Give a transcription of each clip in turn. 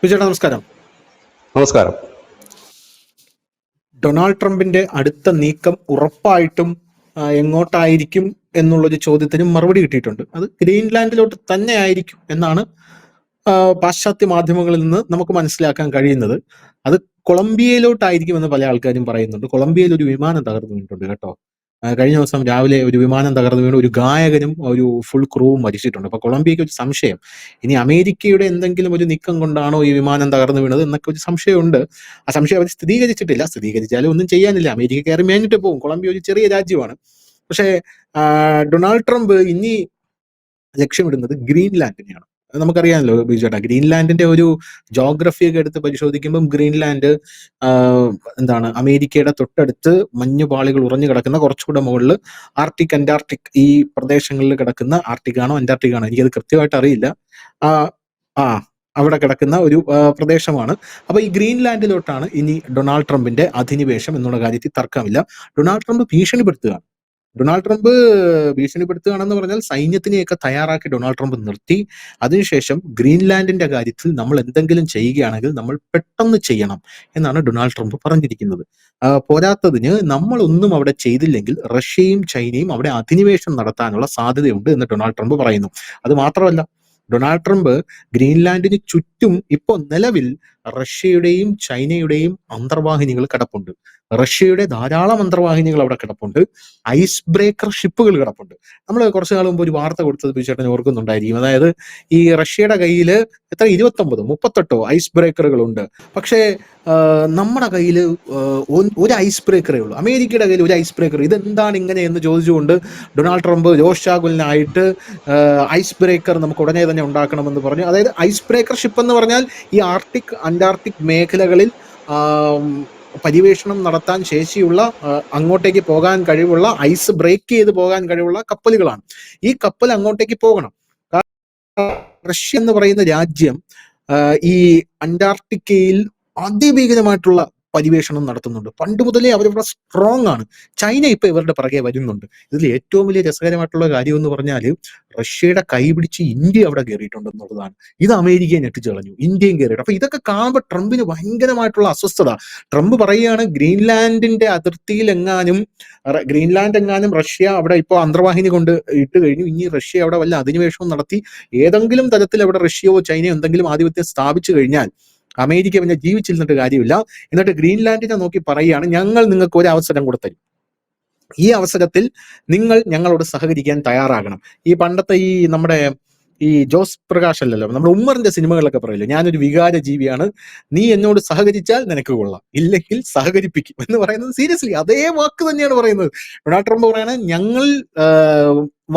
വിജയേട്ടാ നമസ്കാരം. നമസ്കാരം. ഡൊണാൾഡ് ട്രംപിന്റെ അടുത്ത നീക്കം ഉറപ്പായിട്ടും എങ്ങോട്ടായിരിക്കും എന്നുള്ളൊരു ചോദ്യത്തിന് മറുപടി കിട്ടിയിട്ടുണ്ട്. അത് ഗ്രീൻലാൻഡിലോട്ട് തന്നെ ആയിരിക്കും എന്നാണ് പാശ്ചാത്യ മാധ്യമങ്ങളിൽ നിന്ന് നമുക്ക് മനസ്സിലാക്കാൻ കഴിയുന്നത്. അത് കൊളംബിയയിലോട്ടായിരിക്കും എന്ന് പല ആൾക്കാരും പറയുന്നുണ്ട്. കൊളംബിയയിൽ ഒരു വിമാനം തകർന്നു വീണിട്ടുണ്ട് കേട്ടോ. കഴിഞ്ഞ ദിവസം രാവിലെ ഒരു വിമാനം തകർന്നു വീണ് ഒരു ഗായകനും ഒരു ഫുൾ ക്രൂവും മരിച്ചിട്ടുണ്ട്. അപ്പൊ കൊളംബിയയ്ക്ക് ഒരു സംശയം, ഇനി അമേരിക്കയുടെ എന്തെങ്കിലും ഒരു നീക്കം കൊണ്ടാണോ ഈ വിമാനം തകർന്നു വീണത് എന്നൊക്കെ ഒരു സംശയമുണ്ട്. ആ സംശയം അവർ സ്ഥിരീകരിച്ചിട്ടില്ല. സ്ഥിരീകരിച്ചാലും ഒന്നും ചെയ്യാനില്ല. അമേരിക്ക കയറി മേഞ്ഞിട്ട് പോകും. കൊളംബിയ ഒരു ചെറിയ രാജ്യമാണ്. പക്ഷേ ഡൊണാൾഡ് ട്രംപ് ഇനി ലക്ഷ്യമിടുന്നത് ഗ്രീൻലാൻഡിനെയാണ്. നമുക്കറിയാമല്ലോ ബിജുവേട്ടാ, ഗ്രീൻലാൻഡിന്റെ ഒരു ജോഗ്രഫിയൊക്കെ എടുത്ത് പരിശോധിക്കുമ്പോൾ ഗ്രീൻലാൻഡ് എന്താണ് അമേരിക്കയുടെ തൊട്ടടുത്ത് മഞ്ഞുപാളികൾ ഉറഞ്ഞു കിടക്കുന്ന, കുറച്ചുകൂടെ മുകളിൽ ആർട്ടിക് അന്റാർട്ടിക് ഈ പ്രദേശങ്ങളിൽ കിടക്കുന്ന, ആർട്ടിക് ആണോ അന്റാർട്ടിക് ആണോ എനിക്കത് കൃത്യമായിട്ട് അറിയില്ല, ആ ആ അവിടെ കിടക്കുന്ന ഒരു പ്രദേശമാണ്. അപ്പൊ ഈ ഗ്രീൻലാൻഡിലോട്ടാണ് ഇനി ഡൊണാൾഡ് ട്രംപിന്റെ അധിനിവേശം എന്നുള്ള കാര്യത്തിൽ തർക്കമില്ല. ഡൊണാൾഡ് ട്രംപ് ഭീഷണിപ്പെടുത്തുകയാണ്. ഡൊണാൾഡ് ട്രംപ് ഭീഷണിപ്പെടുത്തുകയാണെന്ന് പറഞ്ഞാൽ സൈന്യത്തിനെയൊക്കെ തയ്യാറാക്കി ഡൊണാൾഡ് ട്രംപ് നിർത്തി. അതിനുശേഷം ഗ്രീൻലാൻഡിന്റെ കാര്യത്തിൽ നമ്മൾ എന്തെങ്കിലും ചെയ്യുകയാണെങ്കിൽ നമ്മൾ പെട്ടെന്ന് ചെയ്യണം എന്നാണ് ഡൊണാൾഡ് ട്രംപ് പറഞ്ഞിരിക്കുന്നത്. പോരാത്തതിന് നമ്മളൊന്നും അവിടെ ചെയ്തില്ലെങ്കിൽ റഷ്യയും ചൈനയും അവിടെ അധിനിവേശം നടത്താനുള്ള സാധ്യതയുണ്ട് എന്ന് ഡൊണാൾഡ് ട്രംപ് പറയുന്നു. അത് മാത്രമല്ല, ഡൊണാൾഡ് ട്രംപ് ഗ്രീൻലാൻഡിന് ചുറ്റും ഇപ്പോൾ നിലവിൽ റഷ്യയുടെയും ചൈനയുടെയും അന്തർവാഹിനികൾ കിടപ്പുണ്ട്. റഷ്യയുടെ ധാരാളം അന്തർവാഹിനികൾ അവിടെ കിടപ്പുണ്ട്. ഐസ് ബ്രേക്കർ ഷിപ്പുകൾ കിടപ്പുണ്ട്. നമ്മൾ കുറച്ചു കാലം മുമ്പ് ഒരു വാർത്ത കൊടുത്തത് ചേട്ടൻ ഓർക്കുന്നുണ്ടായിരിക്കും. അതായത് ഈ റഷ്യയുടെ കയ്യിൽ എത്ര 29 38 ഐസ് ബ്രേക്കറുകളുണ്ട്. പക്ഷേ നമ്മുടെ കയ്യിൽ ഒരു ഐസ് ബ്രേക്കറേ ഉള്ളൂ. അമേരിക്കയുടെ കയ്യിൽ ഒരു ഐസ് ബ്രേക്കർ. ഇതെന്താണ് ഇങ്ങനെ എന്ന് ചോദിച്ചുകൊണ്ട് ഡൊണാൾഡ് ട്രംപ് രോഷാകുലനായിട്ട് ഐസ് ബ്രേക്കർ നമുക്ക് ഉടനെ തന്നെ ഉണ്ടാക്കണമെന്ന് പറഞ്ഞു. അതായത് ഐസ് ബ്രേക്കർ ഷിപ്പ് എന്ന് പറഞ്ഞാൽ ഈ ആർട്ടിക് അന്റാർട്ടിക് മേഖലകളിൽ പര്യവേഷണം നടത്താൻ ശേഷിയുള്ള, അങ്ങോട്ടേക്ക് പോകാൻ കഴിവുള്ള, ഐസ് ബ്രേക്ക് ചെയ്ത് പോകാൻ കഴിവുള്ള കപ്പലുകളാണ്. ഈ കപ്പൽ അങ്ങോട്ടേക്ക് പോകണം. റഷ്യ എന്ന് പറയുന്ന രാജ്യം ഈ അന്റാർട്ടിക്കയിൽ അതിഭീകരമായിട്ടുള്ള പര്യവേഷണം നടത്തുന്നുണ്ട്. പണ്ട് മുതലേ അവരിവിടെ സ്ട്രോങ് ആണ്. ചൈന ഇപ്പൊ ഇവരുടെ പിറകെ വരുന്നുണ്ട്. ഇതിൽ ഏറ്റവും വലിയ രസകരമായിട്ടുള്ള കാര്യം എന്ന് പറഞ്ഞാൽ റഷ്യയുടെ കൈ പിടിച്ച് ഇന്ത്യ അവിടെ കയറിയിട്ടുണ്ടെന്നുള്ളതാണ്. ഇത് അമേരിക്കയെ ഞെട്ടിച്ചു കളഞ്ഞു, ഇന്ത്യയും കയറിയിട്ട്. അപ്പൊ ഇതൊക്കെ കാണുമ്പോൾ ട്രംപിന് ഭയങ്കരമായിട്ടുള്ള അസ്വസ്ഥത. ട്രംപ് പറയുകയാണ്, ഗ്രീൻലാൻഡിന്റെ അതിർത്തിയിൽ ഗ്രീൻലാൻഡ് എങ്ങാനും റഷ്യ അവിടെ ഇപ്പോൾ അന്തർവാഹിനി കൊണ്ട് ഇട്ട് കഴിഞ്ഞു, ഇനി റഷ്യ അവിടെ വല്ല അധിനിവേശവും നടത്തി ഏതെങ്കിലും തരത്തിൽ അവിടെ റഷ്യയോ ചൈനയോ എന്തെങ്കിലും ആധിപത്യം സ്ഥാപിച്ചു കഴിഞ്ഞാൽ അമേരിക്ക പിന്നെ ജീവിച്ചിരുന്നിട്ട് കാര്യമില്ല. എന്നിട്ട് ഗ്രീൻലാൻഡിനെ നോക്കി പറയുകയാണ്, ഞങ്ങൾ നിങ്ങൾക്ക് ഒരു അവസരം കൊടുത്തരും, ഈ അവസരത്തിൽ നിങ്ങൾ ഞങ്ങളോട് സഹകരിക്കാൻ തയ്യാറാകണം. ഈ പണ്ടത്തെ നമ്മുടെ ജോസ് പ്രകാശ് അല്ലല്ലോ, നമ്മുടെ ഉമ്മറിന്റെ സിനിമകളിലൊക്കെ പറയില്ലേ, ഞാനൊരു വികാര ജീവിയാണ്, നീ എന്നോട് സഹകരിച്ചാൽ നിനക്ക് കൊള്ളാം, ഇല്ലെങ്കിൽ സഹകരിപ്പിക്കും എന്ന് പറയുന്നത് സീരിയസ്ലി അതേ വാക്ക് തന്നെയാണ് പറയുന്നത്. ഡൊണാൾഡ് ട്രംപ് പറയണ, ഞങ്ങൾ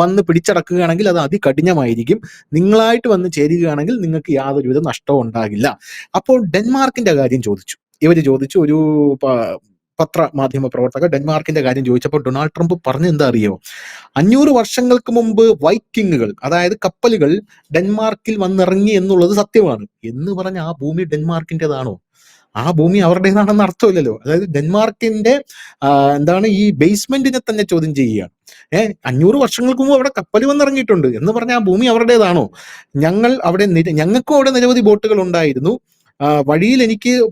വന്ന് പിടിച്ചടക്കുകയാണെങ്കിൽ അത് അതികഠിനമായിരിക്കും, നിങ്ങളായിട്ട് വന്ന് ചേരുകയാണെങ്കിൽ നിങ്ങൾക്ക് യാതൊരുവിധ നഷ്ടവും ഉണ്ടാകില്ല. അപ്പോൾ ഡെൻമാർക്കിന്റെ കാര്യം ചോദിച്ചു ഒരു പത്രമാധ്യമ പ്രവർത്തകർ ഡെൻമാർക്കിന്റെ കാര്യം ചോദിച്ചപ്പോൾ ഡൊണാൾഡ് ട്രംപ് പറഞ്ഞ എന്താ അറിയോ, 500 വർഷങ്ങൾക്ക് മുമ്പ് വൈക്കിങ്ങുകൾ, അതായത് കപ്പലുകൾ ഡെൻമാർക്കിൽ വന്നിറങ്ങി എന്നുള്ളത് സത്യമാണ് എന്ന് പറഞ്ഞ ആ ഭൂമി ഡെൻമാർക്കിൻ്റെതാണോ? ആ ഭൂമി അവരുടേതാണെന്ന് അർത്ഥമില്ലല്ലോ. അതായത് ഡെൻമാർക്കിന്റെ എന്താണ് ഈ ബേസ്മെന്റിനെ തന്നെ ചോദ്യം ചെയ്യുകയാണ്. 500 വർഷങ്ങൾക്ക് മുമ്പ് അവിടെ കപ്പൽ വന്നിറങ്ങിയിട്ടുണ്ട് എന്ന് പറഞ്ഞാൽ ആ ഭൂമി അവരുടേതാണോ? ഞങ്ങൾക്കും അവിടെ നിരവധി ബോട്ടുകൾ ഉണ്ടായിരുന്നു.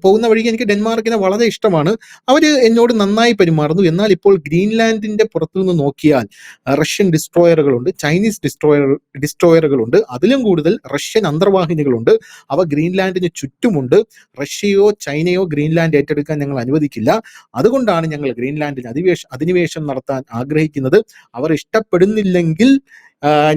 പോകുന്ന വഴിക്ക് എനിക്ക് ഡെൻമാർക്കിനെ വളരെ ഇഷ്ടമാണ്. അവര് എന്നോട് നന്നായി പെരുമാറുന്നു. എന്നാൽ ഇപ്പോൾ ഗ്രീൻലാൻഡിന്റെ പുറത്തു നിന്ന് നോക്കിയാൽ റഷ്യൻ ഡിസ്ട്രോയറുകളുണ്ട്, ചൈനീസ് ഡിസ്ട്രോയറുകളുണ്ട്, അതിലും കൂടുതൽ റഷ്യൻ അന്തർവാഹിനികളുണ്ട്. അവ ഗ്രീൻലാൻഡിന് ചുറ്റുമുണ്ട്. റഷ്യയോ ചൈനയോ ഗ്രീൻലാൻഡ് ഏറ്റെടുക്കാൻ ഞങ്ങൾ അനുവദിക്കില്ല. അതുകൊണ്ടാണ് ഞങ്ങൾ ഗ്രീൻലാൻഡിന് അധിനിവേശം നടത്താൻ ആഗ്രഹിക്കുന്നത്. അവർ ഇഷ്ടപ്പെടുന്നില്ലെങ്കിൽ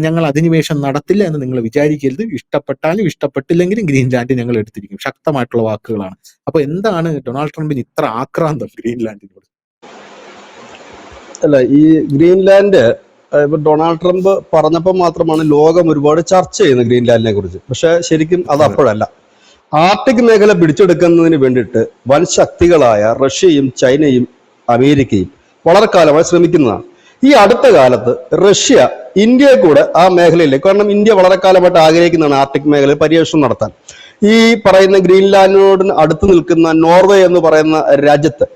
ഞങ്ങൾ അധിനിവേശം നടത്തില്ല എന്ന് നിങ്ങൾ വിചാരിക്കരുത്. ഇഷ്ടപ്പെട്ടാലും ഇഷ്ടപ്പെട്ടില്ലെങ്കിലും ഗ്രീൻലാൻഡ് ഞങ്ങൾ എടുത്തിരിക്കും. ശക്തമായിട്ടുള്ള വാക്കുകളാണ്. അപ്പൊ എന്താണ് ഡൊണാൾഡ് ട്രംപിന് ഇത്ര ആക്രാന്തം ഗ്രീൻലാൻഡിനോട്? അല്ല, ഈ ഗ്രീൻലാൻഡ് ഇപ്പൊ ഡൊണാൾഡ് ട്രംപ് പറഞ്ഞപ്പോൾ മാത്രമാണ് ലോകം ഒരുപാട് ചർച്ച ചെയ്യുന്നത് ഗ്രീൻലാൻഡിനെ കുറിച്ച്. പക്ഷെ ശരിക്കും അത് അപ്പോഴല്ല. ആർട്ടിക് മേഖല പിടിച്ചെടുക്കുന്നതിന് വേണ്ടിയിട്ട് വൻ ശക്തികളായ റഷ്യയും ചൈനയും അമേരിക്കയും വളരെ കാലമായി ശ്രമിക്കുന്നതാണ്. ഈ അടുത്ത കാലത്ത് റഷ്യ ഇന്ത്യയെ കൂടെ ആ മേഖലയിലേക്ക്, കാരണം ഇന്ത്യ വളരെ കാലമായിട്ട് ആഗ്രഹിക്കുന്നതാണ് ആർട്ടിക് മേഖലയിൽ പര്യവേഷണം നടത്താൻ. ഈ പറയുന്ന ഗ്രീൻലാൻഡിനോട് അടുത്ത് നിൽക്കുന്ന നോർവേ എന്ന് പറയുന്ന രാജ്യത്ത്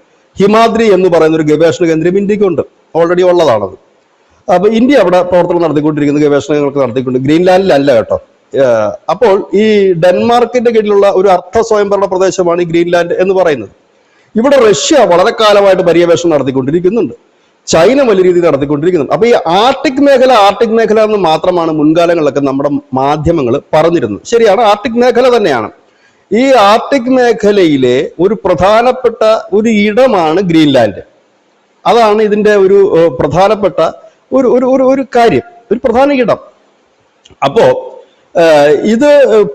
ഹിമാദ്രി എന്ന് പറയുന്ന ഒരു ഗവേഷണ കേന്ദ്രം ഇന്ത്യക്കുണ്ട്, ഓൾറെഡി ഉള്ളതാണത്. അപ്പൊ ഇന്ത്യ അവിടെ പ്രവർത്തനം നടത്തിക്കൊണ്ടിരിക്കുന്ന, ഗവേഷണങ്ങളൊക്കെ നടത്തിക്കൊണ്ട്, ഗ്രീൻലാൻഡിലല്ല കേട്ടോ, അപ്പോൾ ഈ ഡെൻമാർക്കിന്റെ കീഴിലുള്ള ഒരു അർദ്ധ സ്വയംഭരണ പ്രദേശമാണ് ഈ ഗ്രീൻലാൻഡ് എന്ന് പറയുന്നത്. ഇവിടെ റഷ്യ വളരെ കാലമായിട്ട് പര്യവേഷണം നടത്തിക്കൊണ്ടിരിക്കുന്നുണ്ട്, ചൈന വലിയ രീതിയിൽ നടത്തിക്കൊണ്ടിരിക്കുന്നുണ്ട്. അപ്പൊ ഈ ആർട്ടിക് മേഖല എന്ന് മാത്രമാണ് മുൻകാലങ്ങളിലൊക്കെ നമ്മുടെ മാധ്യമങ്ങൾ പറഞ്ഞിരുന്നത്. ശരിയാണ്, ആർട്ടിക് മേഖല തന്നെയാണ്. ഈ ആർട്ടിക് മേഖലയിലെ ഒരു പ്രധാനപ്പെട്ട ഒരു ഇടമാണ് ഗ്രീൻലാൻഡ്. അതാണ് ഇതിന്റെ ഒരു പ്രധാനപ്പെട്ട ഒരു കാര്യം, ഒരു പ്രധാന ഇടം. അപ്പോ ഇത്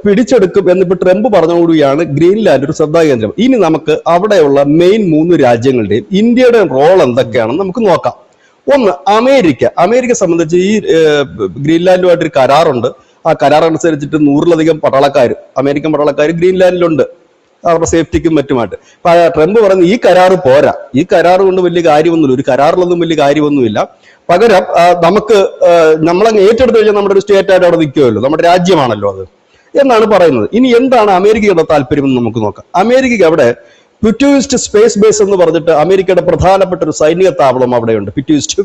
പിടിച്ചെടുക്കും എന്നിപ്പോ ട്രംപ് പറഞ്ഞതോടുകൂടിയാണ് ഗ്രീൻലാൻഡ് ഒരു ശ്രദ്ധാകേന്ദ്രം. ഇനി നമുക്ക് അവിടെയുള്ള മെയിൻ 3 രാജ്യങ്ങളുടെയും ഇന്ത്യയുടെ റോൾ എന്തൊക്കെയാണെന്ന് നമുക്ക് നോക്കാം. ഒന്ന്, അമേരിക്ക സംബന്ധിച്ച് ഈ ഗ്രീൻലാൻഡുമായിട്ടൊരു കരാറുണ്ട്. ആ കരാർ അനുസരിച്ചിട്ട് 100-ലധികം അമേരിക്കൻ പട്ടാളക്കാർ ഗ്രീൻലാൻഡിലുണ്ട്, അവരുടെ സേഫ്റ്റിക്കും മറ്റുമായിട്ട്. അപ്പൊ ട്രംപ് പറയുന്നത് ഈ കരാറ് പോരാ, ഈ കരാർ കൊണ്ട് വലിയ കാര്യമൊന്നുമില്ല, ഒരു കരാറിലൊന്നും വലിയ കാര്യമൊന്നുമില്ല, പകരം നമുക്ക് നമ്മളങ്ങ് ഏറ്റെടുത്ത് കഴിഞ്ഞാൽ നമ്മുടെ ഒരു സ്റ്റേറ്റ് ആയിട്ട് അവിടെ നിൽക്കുമല്ലോ, നമ്മുടെ രാജ്യമാണല്ലോ അത് എന്നാണ് പറയുന്നത്. ഇനി എന്താണ് അമേരിക്കയുടെ താല്പര്യം എന്ന് നമുക്ക് നോക്കാം. അമേരിക്കയ്ക്ക് അവിടെ പിറ്റ്യൂസ്റ്റ് സ്പേസ് ബേസ് എന്ന് പറഞ്ഞിട്ട് അമേരിക്കയുടെ പ്രധാനപ്പെട്ട ഒരു സൈനിക താവളം അവിടെയുണ്ട്, പിറ്റ്യൂസ്റ്റ്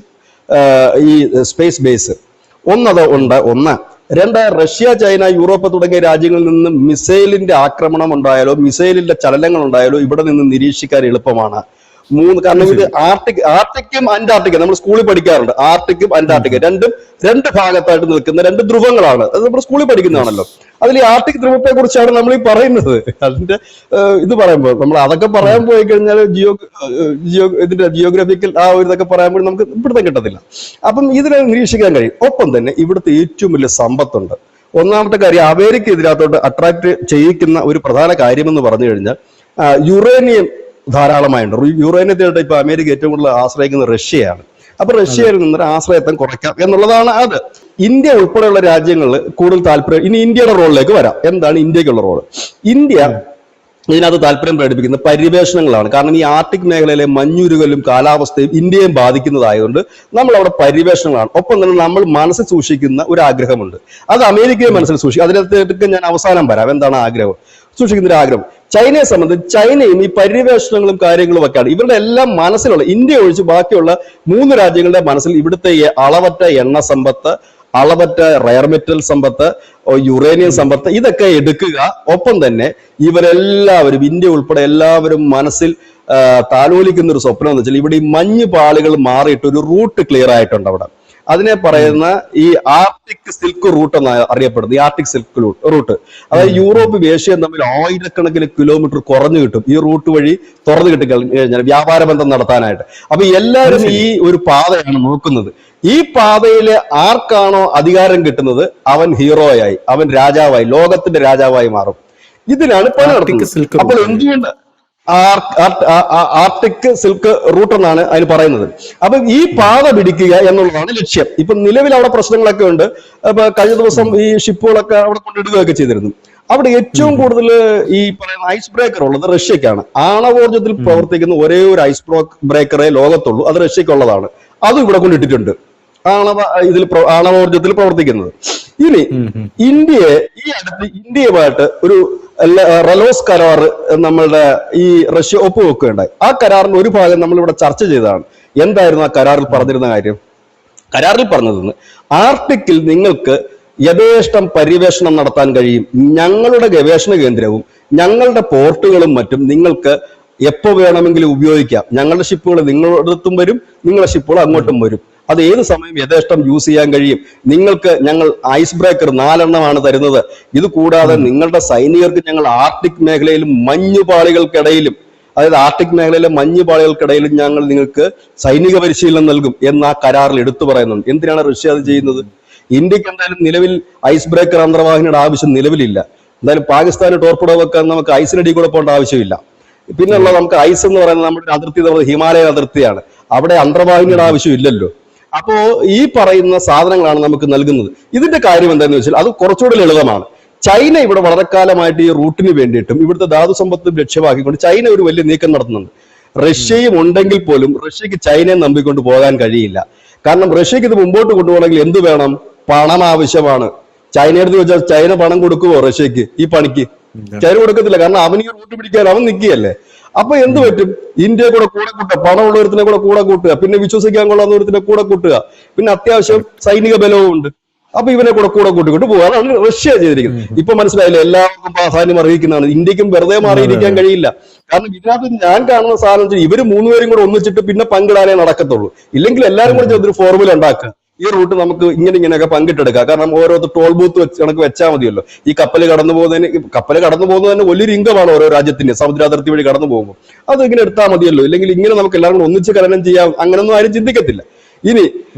ഈ സ്പേസ് ബേസ്. ഒന്നത് ഉണ്ട്. രണ്ട്, റഷ്യ, ചൈന, യൂറോപ്പ് തുടങ്ങിയ രാജ്യങ്ങളിൽ നിന്ന് മിസൈലിന്റെ ആക്രമണം ഉണ്ടായാലോ മിസൈലിന്റെ ചലനങ്ങൾ ഉണ്ടായാലോ ഇവിടെ നിന്ന് നിരീക്ഷിക്കാൻ എളുപ്പമാണ്. 3, കാരണം ഇത് ആർട്ടിക്കും അന്റാർട്ടിക്ക നമ്മൾ സ്കൂളിൽ പഠിക്കാറുണ്ട്. ആർട്ടിക്കും അന്റാർട്ടിക്ക രണ്ട് ഭാഗത്തായിട്ട് നിൽക്കുന്ന 2 ധ്രുവങ്ങളാണ്. അത് നമ്മൾ സ്കൂളിൽ പഠിക്കുന്നതാണല്ലോ. അതിൽ ഈ ആർട്ടിക് ധ്രുവത്തെ കുറിച്ചാണ് നമ്മൾ ഈ പറയുന്നത്. അതിന്റെ ഇത് പറയുമ്പോൾ നമ്മൾ അതൊക്കെ പറയാൻ പോയി കഴിഞ്ഞാൽ ഇതിന്റെ ജിയോഗ്രഫിക്കൽ ആ ഒരു ഇതൊക്കെ പറയുമ്പോൾ നമുക്ക് ഇവിടുത്തെ കിട്ടത്തില്ല. അപ്പം ഇതിനെ നിരീക്ഷിക്കാൻ കഴിയും. ഒപ്പം തന്നെ ഇവിടുത്തെ ഏറ്റവും വലിയ സമ്പത്തുണ്ട്. ഒന്നാമത്തെ കാര്യം, അമേരിക്ക ഇതിനകത്തോട്ട് അട്രാക്ട് ചെയ്യിക്കുന്ന ഒരു പ്രധാന കാര്യമെന്ന് പറഞ്ഞു കഴിഞ്ഞാൽ യുറേനിയം ധാരാളമായുണ്ട്. യുറേനിയത്തിനായിട്ട് ഇപ്പൊ അമേരിക്ക ഏറ്റവും കൂടുതൽ ആശ്രയിക്കുന്നത് റഷ്യയാണ്. അപ്പൊ റഷ്യയിൽ നിന്ന് ആശ്രയത്വം കുറയ്ക്കാം എന്നുള്ളതാണ് അത്. ഇന്ത്യ ഉൾപ്പെടെയുള്ള രാജ്യങ്ങളിൽ കൂടുതൽ താല്പര്യം. ഇനി ഇന്ത്യയുടെ റോളിലേക്ക് വരാം. എന്താണ് ഇന്ത്യക്കുള്ള റോള്? ഇന്ത്യ ഇതിനകത്ത് താല്പര്യം പ്രകടിപ്പിക്കുന്ന പര്യവേഷണങ്ങളാണ്. കാരണം ഈ ആർട്ടിക് മേഖലയിലെ മഞ്ഞുരുകലും കാലാവസ്ഥയും ഇന്ത്യയെ ബാധിക്കുന്നതായതുകൊണ്ട് നമ്മൾ അവിടെ പര്യവേഷണങ്ങളാണ്. ഒപ്പം തന്നെ നമ്മൾ മനസ്സിൽ സൂക്ഷിക്കുന്ന ഒരു ആഗ്രഹമുണ്ട്, അത് അമേരിക്കയെ മനസ്സിൽ സൂക്ഷിക്കും. അതിനകത്തേക്ക് ഞാൻ അവസാനം വരാം. എന്താണ് ആഗ്രഹം? സൂക്ഷിക്കുന്ന ഒരു ആഗ്രഹം. ചൈനയെ സംബന്ധിച്ച് ചൈനയും ഈ പര്യവേഷണങ്ങളും കാര്യങ്ങളും ഒക്കെയാണ് ഇവരുടെ എല്ലാം മനസ്സിലുള്ള, ഇന്ത്യ ഒഴിച്ച് ബാക്കിയുള്ള 3 രാജ്യങ്ങളുടെ മനസ്സിൽ ഇവിടുത്തെ അളവറ്റ എണ്ണ സമ്പത്ത്, അളവറ്റ റയർ മെറ്റൽ സമ്പത്ത്, യുറേനിയം സമ്പത്ത് ഇതൊക്കെ എടുക്കുക. ഒപ്പം തന്നെ ഇവരെല്ലാവരും, ഇന്ത്യ ഉൾപ്പെടെ എല്ലാവരും മനസ്സിൽ താലോലിക്കുന്ന ഒരു സ്വപ്നം എന്ന് വെച്ചാൽ ഇവിടെ ഈ മഞ്ഞ് പാളികൾ മാറിയിട്ട് ഒരു റൂട്ട് ക്ലിയർ ആയിട്ടുണ്ട് അവിടെ. അതിനെ പറയുന്ന ഈ ആർട്ടിക് സിൽക്ക് റൂട്ട് എന്നാണ് അറിയപ്പെടുന്നത്. ഈ ആർട്ടിക് സിൽക്ക് റൂട്ട്, അതായത് യൂറോപ്പ് ഏഷ്യയും തമ്മിൽ 1000-കണക്കിന് കിലോമീറ്റർ കുറഞ്ഞു കിട്ടും ഈ റൂട്ട് വഴി തുറന്നു കിട്ടിക്കഴിഞ്ഞാൽ വ്യാപാര ബന്ധം നടത്താനായിട്ട്. അപ്പൊ എല്ലാവരും ഈ ഒരു പാതയാണ് നോക്കുന്നത്. ഈ പാതയിൽ ആർക്കാണോ അധികാരം കിട്ടുന്നത് അവൻ ഹീറോയായി, അവൻ രാജാവായി, ലോകത്തിന്റെ രാജാവായി മാറും. ഇതിനാണ് പണി നടത്തുന്നത്. അപ്പോൾ എന്തുകൊണ്ട് ആർട്ടിക് സിൽക്ക് റൂട്ട് എന്നാണ് അതിന് പറയുന്നത്. അപ്പൊ ഈ പാത പിടിക്കുക എന്നുള്ളതാണ് ലക്ഷ്യം. ഇപ്പൊ നിലവിൽ അവിടെ പ്രശ്നങ്ങളൊക്കെ ഉണ്ട്. അപ്പൊ കഴിഞ്ഞ ദിവസം ഈ ഷിപ്പുകളൊക്കെ അവിടെ കൊണ്ടിടുകയൊക്കെ ചെയ്തിരുന്നു. അവിടെ ഏറ്റവും കൂടുതൽ ഈ പറയുന്ന ഐസ് ബ്രേക്കർ ഉള്ളത് റഷ്യക്കാണ്. ആണവോർജ്ജത്തിൽ പ്രവർത്തിക്കുന്ന ഒരേ ഒരു ഐസ് ബ്രേക്കറേ ലോകത്തുള്ളൂ, അത് റഷ്യക്കുള്ളതാണ്. അതും ഇവിടെ കൊണ്ടിട്ടിട്ടുണ്ട്, ആണവോർജ്ജത്തിൽ പ്രവർത്തിക്കുന്നത്. ഇനി ഇന്ത്യയുമായിട്ട് ഒരു റലോസ് കരാർ നമ്മളുടെ ഈ റഷ്യ ഒപ്പുവെക്കുകയുണ്ടായി. ആ കരാറിന് ഒരു ഭാഗം നമ്മളിവിടെ ചർച്ച ചെയ്തതാണ്. എന്തായിരുന്നു ആ കരാറിൽ പറഞ്ഞിരുന്ന കാര്യം? കരാറിൽ പറഞ്ഞതെന്ന്, ആർട്ടിക്കിൽ നിങ്ങൾക്ക് യഥേഷ്ടം പര്യവേഷണം നടത്താൻ കഴിയും. ഞങ്ങളുടെ ഗവേഷണ കേന്ദ്രവും ഞങ്ങളുടെ പോർട്ടുകളും മറ്റും നിങ്ങൾക്ക് എപ്പോ വേണമെങ്കിലും ഉപയോഗിക്കാം. ഞങ്ങളുടെ ഷിപ്പുകൾ നിങ്ങളുടെ അടുത്തും വരും, നിങ്ങളുടെ ഷിപ്പുകൾ അങ്ങോട്ടും വരും. അത് ഏത് സമയം യഥേഷ്ടം യൂസ് ചെയ്യാൻ കഴിയും. നിങ്ങൾക്ക് ഞങ്ങൾ ഐസ് ബ്രേക്കർ 4 എണ്ണമാണ് തരുന്നത്. ഇത് കൂടാതെ നിങ്ങളുടെ സൈനികർക്ക് ഞങ്ങൾ ആർട്ടിക് മേഖലയിലും മഞ്ഞുപാളികൾക്കിടയിലും, അതായത് ആർട്ടിക് മേഖലയിലെ മഞ്ഞുപാളികൾക്കിടയിലും ഞങ്ങൾ നിങ്ങൾക്ക് സൈനിക പരിശീലനം നൽകും എന്ന് ആ കരാറിൽ എടുത്തു പറയുന്നുണ്ട്. എന്തിനാണ് റഷ്യ അത് ചെയ്യുന്നത്? ഇന്ത്യക്ക് എന്തായാലും നിലവിൽ ഐസ് ബ്രേക്കർ അന്തർവാഹിനിയുടെ ആവശ്യം നിലവിലില്ല. എന്തായാലും പാകിസ്ഥാന് ടോർപ്പിഡോ വെക്കാൻ നമുക്ക് ഐസിനടി കൂടെ പോകേണ്ട ആവശ്യമില്ല. പിന്നെയുള്ള നമുക്ക് ഐസ് എന്ന് പറയുന്നത് നമ്മുടെ അതിർത്തി, നമ്മുടെ ഹിമാലയൻ അതിർത്തിയാണ്. അവിടെ അന്തർവാഹിനിയുടെ ആവശ്യമില്ലല്ലോ. അപ്പോ ഈ പറയുന്ന സാധനങ്ങളാണ് നമുക്ക് നൽകുന്നത്. ഇതിന്റെ കാര്യം എന്താണെന്ന് വെച്ചാൽ അത് കുറച്ചുകൂടി ലളിതമാണ്. ചൈന ഇവിടെ വളരെ കാലമായിട്ട് ഈ റൂട്ടിന് വേണ്ടിയിട്ടും ഇവിടുത്തെ ധാതു സമ്പത്ത് ലക്ഷ്യമാക്കിക്കൊണ്ട് ചൈന ഒരു വലിയ നീക്കം നടത്തുന്നുണ്ട്. റഷ്യയും ഉണ്ടെങ്കിൽ പോലും റഷ്യക്ക് ചൈനയെ നമ്പിക്കൊണ്ട് പോകാൻ കഴിയില്ല. കാരണം റഷ്യക്ക് ഇത് മുമ്പോട്ട് കൊണ്ടുപോകണമെങ്കിൽ എന്ത് വേണം? പണം ആവശ്യമാണ്. ചൈനയുടെ ചോദിച്ചാൽ ചൈന പണം കൊടുക്കുവോ റഷ്യക്ക് ഈ പണിക്ക്? ചൈന കൊടുക്കത്തില്ല. കാരണം അവൻ ഈ റൂട്ട് പിടിക്കാൻ അവൻ നിൽക്കുകയല്ലേ. അപ്പൊ എന്ത് പറ്റും? ഇന്ത്യയെ കൂടെ കൂട്ടുക, പണമുള്ളവരത്തിനെ കൂടെ കൂട്ടുക, പിന്നെ വിശ്വസിക്കാൻ കൊള്ളാവുന്നവരത്തിനെ കൂട്ടുക, പിന്നെ അത്യാവശ്യം സൈനിക ബലവും ഉണ്ട്. അപ്പൊ ഇവനെ കൂടെ കൂട്ടിക്കൊണ്ട് പോകുക. അതാണ് റഷ്യ ചെയ്തിരിക്കുന്നത്. ഇപ്പൊ മനസ്സിലായില്ലേ, എല്ലാവർക്കും പ്രാധാന്യം അറിയിക്കുന്നതാണ്. ഇന്ത്യക്കും വെറുതെ മാറിയിരിക്കാൻ കഴിയില്ല. കാരണം ഇതിനകത്ത് ഞാൻ കാണുന്ന സാധനം ഇവര് മൂന്നുപേരും കൂടെ ഒന്നിച്ചിട്ട് പിന്നെ പങ്കിടാനേ നടക്കത്തുള്ളൂ. ഇല്ലെങ്കിൽ എല്ലാവരും കൂടെ ചേർന്നൊരു ഫോർമുല ഉണ്ടാക്കുക, ഈ റൂട്ട് നമുക്ക് ഇങ്ങനെയൊക്കെ പങ്കിട്ടെടുക്കാം. കാരണം ഓരോരുത്തർ ടോൾ ബൂത്ത് കണക്ക് വെച്ചാൽ മതിയല്ലോ. ഈ കപ്പൽ കടന്നു പോകുന്നത് തന്നെ വലിയൊരു ഇൻകമാണ് ഓരോ രാജ്യത്തിന്, സമുദ്രാതിർത്തി വഴി കടന്നു പോകുമ്പോൾ. അത് ഇങ്ങനെ എടുത്താൽ മതിയല്ലോ. ഇല്ലെങ്കിൽ ഇങ്ങനെ നമുക്ക് എല്ലാവരും കൂടെ ഒന്നിച്ച് ഖനനം ചെയ്യാം, അങ്ങനൊന്നും ആരും ചിന്തിക്കത്തില്ല. ഇനി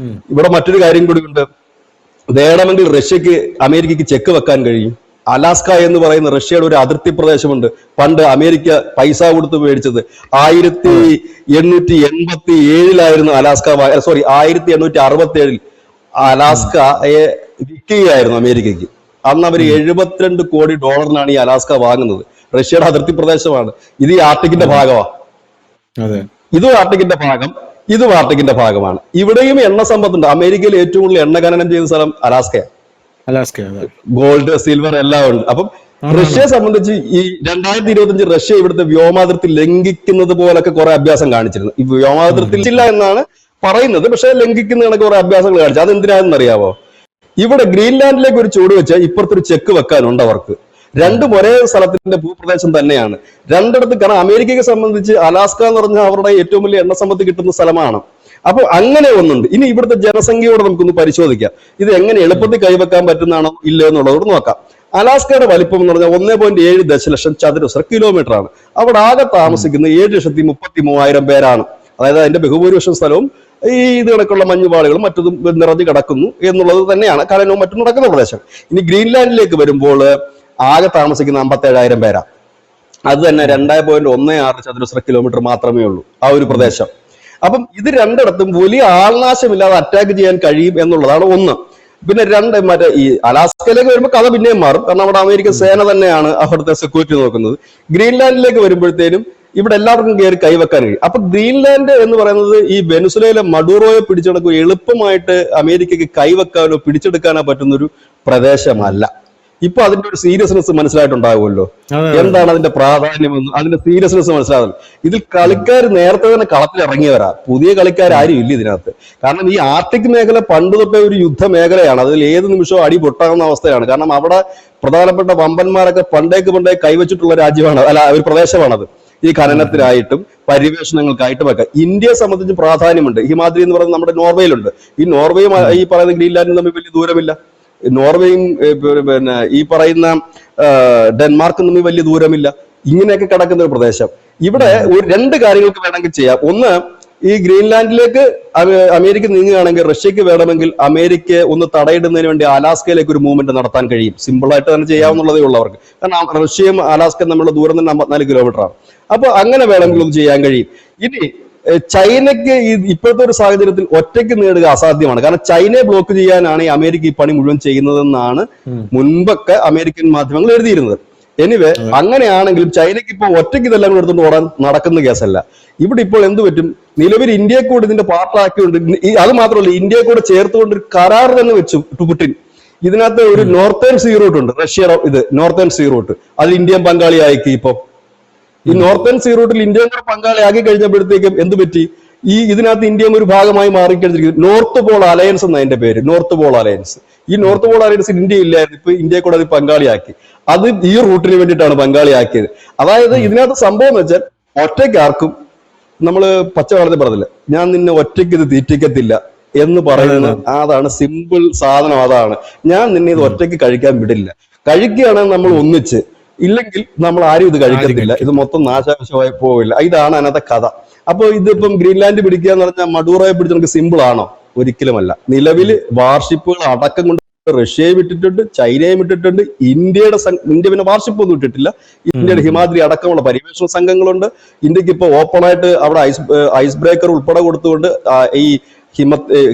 ഇവിടെ മറ്റൊരു കാര്യം കൂടി ഉണ്ട്. വേണമെങ്കിൽ റഷ്യക്ക് അമേരിക്കക്ക് ചെക്ക് വെക്കാൻ കഴിയും. അലാസ്ക എന്ന് പറയുന്ന റഷ്യയുടെ ഒരു അതിർത്തി പ്രദേശമുണ്ട്. പണ്ട് അമേരിക്ക പൈസ കൊടുത്ത് മേടിച്ചത് 1887 അലാസ്ക, 1867 അലാസ്കയെ വിൽക്കുകയായിരുന്നു അമേരിക്കയ്ക്ക്. അന്ന് അവർ $72 കോടി ഈ അലാസ്ക വാങ്ങുന്നത്. റഷ്യയുടെ അതിർത്തി പ്രദേശമാണ്. ഇത് ഈ ആർട്ടിക്കിന്റെ ഭാഗമാണ്. ഇതും ആർട്ടിക്കിന്റെ ഭാഗം, ഇതും ആർട്ടിക്കിന്റെ ഭാഗമാണ്. ഇവിടെയും എണ്ണ സമ്പത്തുണ്ട്. അമേരിക്കയിൽ ഏറ്റവും കൂടുതൽ എണ്ണ ഖനനം ചെയ്യുന്ന സ്ഥലം അലാസ്കയാണ്. ഗോൾഡ്, സിൽവർ എല്ലാം ഉണ്ട്. അപ്പം റഷ്യയെ സംബന്ധിച്ച് ഈ 2025 റഷ്യ ഇവിടുത്തെ വ്യോമാതിർത്തി ലംഘിക്കുന്നത് പോലൊക്കെ കുറെ അഭ്യാസം കാണിച്ചിരുന്നു. ഈ വ്യോമാതിർത്തി ഇല്ല എന്നാണ് പറയുന്നത്, പക്ഷെ ലംഘിക്കുന്ന കണക്ക് കുറെ അഭ്യാസങ്ങൾ കാണിച്ചു. അതെന്തിനാണെന്ന് അറിയാവോ? ഇവിടെ ഗ്രീൻലാൻഡിലേക്ക് ഒരു ചൂട് വെച്ചാൽ ഇപ്പുറത്തൊരു ചെക്ക് വെക്കാനുണ്ട് അവർക്ക്. രണ്ടും ഒരേ സ്ഥലത്തിന്റെ ഭൂപ്രദേശം തന്നെയാണ് രണ്ടിടത്ത്. കാരണം അമേരിക്കയെ സംബന്ധിച്ച് അലാസ്ക എന്ന് പറഞ്ഞാൽ അവരുടെ ഏറ്റവും വലിയ എണ്ണ സമ്പത്ത് കിട്ടുന്ന സ്ഥലമാണ്. അപ്പൊ അങ്ങനെ ഒന്നുണ്ട്. ഇനി ഇവിടുത്തെ ജനസംഖ്യയോട് നമുക്കൊന്ന് പരിശോധിക്കാം. ഇത് എങ്ങനെ എളുപ്പത്തിൽ കൈവെക്കാൻ പറ്റുന്നതാണോ ഇല്ലയോ എന്നുള്ളതോട് നോക്കാം. അലാസ്കയുടെ വലിപ്പം എന്ന് പറഞ്ഞാൽ 1.7 ദശലക്ഷം ചതുരശ്ര കിലോമീറ്റർ ആണ്. അവിടെ ആകെ താമസിക്കുന്ന 7,33,000 പേരാണ്. അതായത് അതിന്റെ ബഹുഭൂരിപക്ഷം സ്ഥലവും ഈ ഇത് കണക്കുള്ള മഞ്ഞുപാളികളും മറ്റതും നിറഞ്ഞു കിടക്കുന്നു എന്നുള്ളത് തന്നെയാണ് ഖനനവും മറ്റും നടക്കുന്ന പ്രദേശം. ഇനി ഗ്രീൻലാൻഡിലേക്ക് വരുമ്പോൾ ആകെ താമസിക്കുന്ന 57,000 പേരാ. അത് തന്നെ 2.16 ചതുരശ്ര കിലോമീറ്റർ മാത്രമേ ഉള്ളൂ ആ ഒരു പ്രദേശം. അപ്പം ഇത് രണ്ടിടത്തും വലിയ ആൾനാശമില്ലാതെ അറ്റാക്ക് ചെയ്യാൻ കഴിയും എന്നുള്ളതാണ് ഒന്ന്. പിന്നെ മറ്റേ ഈ അലാസ്കയിലേക്ക് വരുമ്പോൾ കഥ പിന്നെയും മാറും. കാരണം അവിടെ അമേരിക്കൻ സേന തന്നെയാണ് അവിടുത്തെ സെക്യൂരിറ്റി നോക്കുന്നത്. ഗ്രീൻലാൻഡിലേക്ക് വരുമ്പോഴത്തേനും ഇവിടെ എല്ലാവർക്കും കയറി കൈവെക്കാൻ കഴിയും. അപ്പൊ ഗ്രീൻലാൻഡ് എന്ന് പറയുന്നത് ഈ വെനസുലയിലെ മഡൂറോയെ പിടിച്ചെടുക്കുക എളുപ്പമായിട്ട് അമേരിക്കയ്ക്ക് കൈവെക്കാനോ പിടിച്ചെടുക്കാനോ പറ്റുന്നൊരു പ്രദേശമല്ല. ഇപ്പൊ അതിന്റെ ഒരു സീരിയസ്നെസ് മനസ്സിലായിട്ടുണ്ടാകുമല്ലോ, എന്താണ് അതിന്റെ പ്രാധാന്യമെന്ന്, അതിന്റെ സീരിയസ്നെസ് മനസ്സിലാകുന്നു. ഇതിൽ കളിക്കാർ നേരത്തെ തന്നെ കളത്തിൽ ഇറങ്ങിയവരാ, പുതിയ കളിക്കാർ ആരും ഇല്ല ഇതിനകത്ത്. കാരണം ഈ ആർട്ടിക് മേഖല പണ്ട് തൊട്ടേ ഒരു യുദ്ധ മേഖലയാണ്. അതിൽ ഏത് നിമിഷവും അടി പൊട്ടാവുന്ന അവസ്ഥയാണ്. കാരണം അവിടെ പ്രധാനപ്പെട്ട വമ്പന്മാരൊക്കെ പണ്ടേ കൈവച്ചിട്ടുള്ള രാജ്യമാണ്, അല്ല ഒരു പ്രദേശമാണത്. ഈ ഖനനത്തിനായിട്ടും പരിവേഷണങ്ങൾക്കായിട്ടും ഒക്കെ ഇന്ത്യയെ സംബന്ധിച്ച് പ്രാധാന്യമുണ്ട്. ഹിമാദ്രി എന്ന് പറയുന്നത് നമ്മുടെ നോർവേയിലുണ്ട്. ഈ നോർവേയും ഈ പറയുന്ന ഗ്രീൻലാൻഡും തമ്മിൽ വലിയ ദൂരമില്ല. നോർവേയും പിന്നെ ഈ പറയുന്ന ഡെൻമാർക്കും തമ്മിൽ വലിയ ദൂരമില്ല. ഇങ്ങനെയൊക്കെ കിടക്കുന്ന ഒരു പ്രദേശം. ഇവിടെ ഒരു രണ്ട് കാര്യങ്ങൾക്ക് വേണമെങ്കിൽ ചെയ്യാം. ഒന്ന്, ഈ ഗ്രീൻലാൻഡിലേക്ക് അമേരിക്ക നീങ്ങുകയാണെങ്കിൽ റഷ്യക്ക് വേണമെങ്കിൽ അമേരിക്ക ഒന്ന് തടയിടുന്നതിന് വേണ്ടി അലാസ്കയിലേക്ക് ഒരു മൂവ്മെന്റ് നടത്താൻ കഴിയും. സിമ്പിളായിട്ട് തന്നെ ചെയ്യാവുന്നതേ ഉള്ളവർക്ക്. കാരണം റഷ്യയും അലാസ്കയും തമ്മിലുള്ള ദൂരം തന്നെ 54 കിലോമീറ്ററാണ്. അപ്പൊ അങ്ങനെ വേണമെങ്കിൽ ഒന്ന് ചെയ്യാൻ കഴിയും. ഇനി ചൈനയ്ക്ക് ഇപ്പോഴത്തെ ഒരു സാഹചര്യത്തിൽ ഒറ്റയ്ക്ക് നേടുക അസാധ്യമാണ്. കാരണം ചൈനയെ ബ്ലോക്ക് ചെയ്യാനാണ് ഈ അമേരിക്ക ഈ പണി മുഴുവൻ ചെയ്യുന്നതെന്നാണ് മുൻപൊക്കെ അമേരിക്കൻ മാധ്യമങ്ങൾ എഴുതിയിരുന്നത്. എനിവേ, അങ്ങനെയാണെങ്കിലും ചൈനയ്ക്ക് ഇപ്പോൾ ഒറ്റയ്ക്ക് ഇതെല്ലാം കൂടെ എടുത്തുകൊണ്ട് ഓടാൻ നടക്കുന്ന കേസല്ല. ഇവിടെ ഇപ്പോൾ എന്ത് പറ്റും? നിലവിൽ ഇന്ത്യയെ കൂടെ ഇതിന്റെ പാർട്ടാക്കിയുണ്ട്. അത് മാത്രമല്ല, ഇന്ത്യയെ കൂടെ ചേർത്തുകൊണ്ട് ഒരു കരാർ തന്നെ വെച്ചു പുടിൻ. ഇതിനകത്ത് ഒരു നോർത്തേൺ സീ റൂട്ട് ഉണ്ട്, റഷ്യയുടെ ഇത് നോർത്തേൺ സീ റൂട്ട്. അതിൽ ഇന്ത്യൻ പങ്കാളിയാക്കി. ഇപ്പൊ ഈ നോർത്തേൺ സീ റൂട്ടിൽ ഇന്ത്യൻ കൂടെ പങ്കാളിയാക്കി കഴിഞ്ഞപ്പോഴത്തേക്കും എന്ത് പറ്റി? ഇതിനകത്ത് ഇന്ത്യയും ഒരു ഭാഗമായി മാറിക്കഴിഞ്ഞിരിക്കുന്നു. നോർത്ത് പോൾ അലയൻസ് എന്ന അതിന്റെ പേര്, നോർത്ത് പോൾ അലയൻസ്. ഈ നോർത്ത് പോൾ അലയൻസിൽ ഇന്ത്യ ഇല്ലായിരുന്നു. ഇപ്പൊ ഇന്ത്യയെ കൂടെ അത് പങ്കാളിയാക്കി. അത് ഈ റൂട്ടിന് വേണ്ടിയിട്ടാണ് പങ്കാളിയാക്കിയത്. അതായത് ഇതിനകത്ത് സംഭവം എന്ന് വെച്ചാൽ ഒറ്റയ്ക്ക് ആർക്കും, നമ്മള് പച്ചവെള്ളത്തിൽ പറഞ്ഞില്ല, ഞാൻ നിന്നെ ഒറ്റയ്ക്ക് ഇത് തീറ്റിക്കത്തില്ല എന്ന് പറയുന്ന അതാണ് സിമ്പിൾ സാധനം. അതാണ്, ഞാൻ നിന്നെ ഇത് ഒറ്റയ്ക്ക് കഴിക്കാൻ വിടില്ല. കഴിക്കുകയാണെങ്കിൽ നമ്മൾ ഒന്നിച്ച്, ഇല്ലെങ്കിൽ നമ്മൾ ആരും ഇത് കഴിക്കത്തില്ല. ഇത് മൊത്തം നാശാവശമായി പോവില്ല. ഇതാണ് അതിനകത്തെ കഥ. അപ്പൊ ഇതിപ്പം ഗ്രീൻലാൻഡ് പിടിക്കുക എന്ന് പറഞ്ഞാൽ മഡൂറോയെ പിടിച്ച് നമുക്ക് സിമ്പിൾ ആണോ? ഒരിക്കലുമല്ല. നിലവിൽ വാർഷിപ്പുകൾ അടക്കം കൊണ്ട് റഷ്യയെ വിട്ടിട്ടുണ്ട്, ചൈനയെ വിട്ടിട്ടുണ്ട്, ഇന്ത്യ പിന്നെ വാർഷിപ്പ് ഒന്നും ഇട്ടിട്ടില്ല. ഇന്ത്യയുടെ ഹിമാദ്രി അടക്കമുള്ള പരിവേഷണ സംഘങ്ങളുണ്ട്. ഇന്ത്യക്ക് ഇപ്പൊ ഓപ്പണായിട്ട് അവിടെ ഐസ് ബ്രേക്കർ ഉൾപ്പെടെ കൊടുത്തുകൊണ്ട് ഈ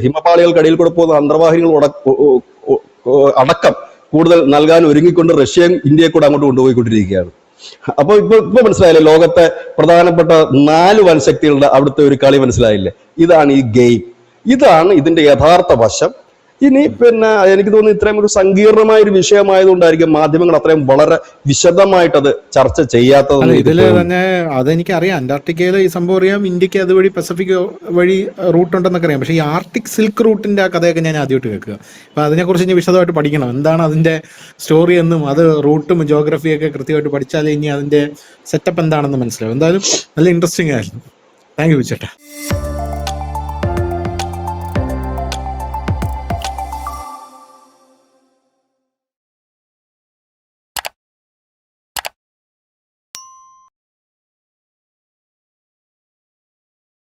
ഹിമപാളികൾക്കിടയിൽ കൂടെ പോകുന്ന അന്തർവാഹിനികൾ അടക്കം കൂടുതൽ നൽകാൻ ഒരുങ്ങിക്കൊണ്ട് റഷ്യയും ഇന്ത്യയെ കൂടെ അങ്ങോട്ട് കൊണ്ടുപോയിക്കൊണ്ടിരിക്കുകയാണ്. അപ്പൊ ഇപ്പൊ മനസ്സിലായില്ലേ, ലോകത്തെ പ്രധാനപ്പെട്ട 4 വൻശക്തികളുടെ അവിടുത്തെ ഒരു കളി മനസ്സിലായില്ലേ? ഇതാണ് ഈ ഗെയിം. ഇതാണ് ഇതിന്റെ യഥാർത്ഥ വശം. ഇനി പിന്നെ എനിക്ക് തോന്നുന്നു ഇത്രയും ഒരു സങ്കീർണമായ ഒരു വിഷയമായതുകൊണ്ടായിരിക്കും മാധ്യമങ്ങൾ അത്രയും വളരെ വിശദമായിട്ട് അത് ചർച്ച ചെയ്യാത്തത്. അല്ല, ഇതില് തന്നെ അതെനിക്ക് അറിയാം, അന്റാർട്ടിക്കയിൽ ഈ സംഭവം അറിയാം, ഇന്ത്യക്ക് അതുവഴി പസഫിക് വഴി റൂട്ട് ഉണ്ടെന്നൊക്കെ അറിയാം. പക്ഷേ ഈ ആർട്ടിക് സിൽക്ക് റൂട്ടിന്റെ ആ കഥയൊക്കെ ഞാൻ ആദ്യമായിട്ട് കേൾക്കുക. അപ്പൊ അതിനെക്കുറിച്ച് ഇനി വിശദമായിട്ട് പഠിക്കണം, എന്താണ് അതിന്റെ സ്റ്റോറി എന്നും അത് റൂട്ടും ജോഗ്രഫിയൊക്കെ കൃത്യമായിട്ട് പഠിച്ചാലേ ഇനി അതിന്റെ സെറ്റപ്പ് എന്താണെന്ന് മനസ്സിലാവും. എന്തായാലും നല്ല ഇൻട്രസ്റ്റിംഗ് ആയിരുന്നു. താങ്ക് യു ചേട്ടാ.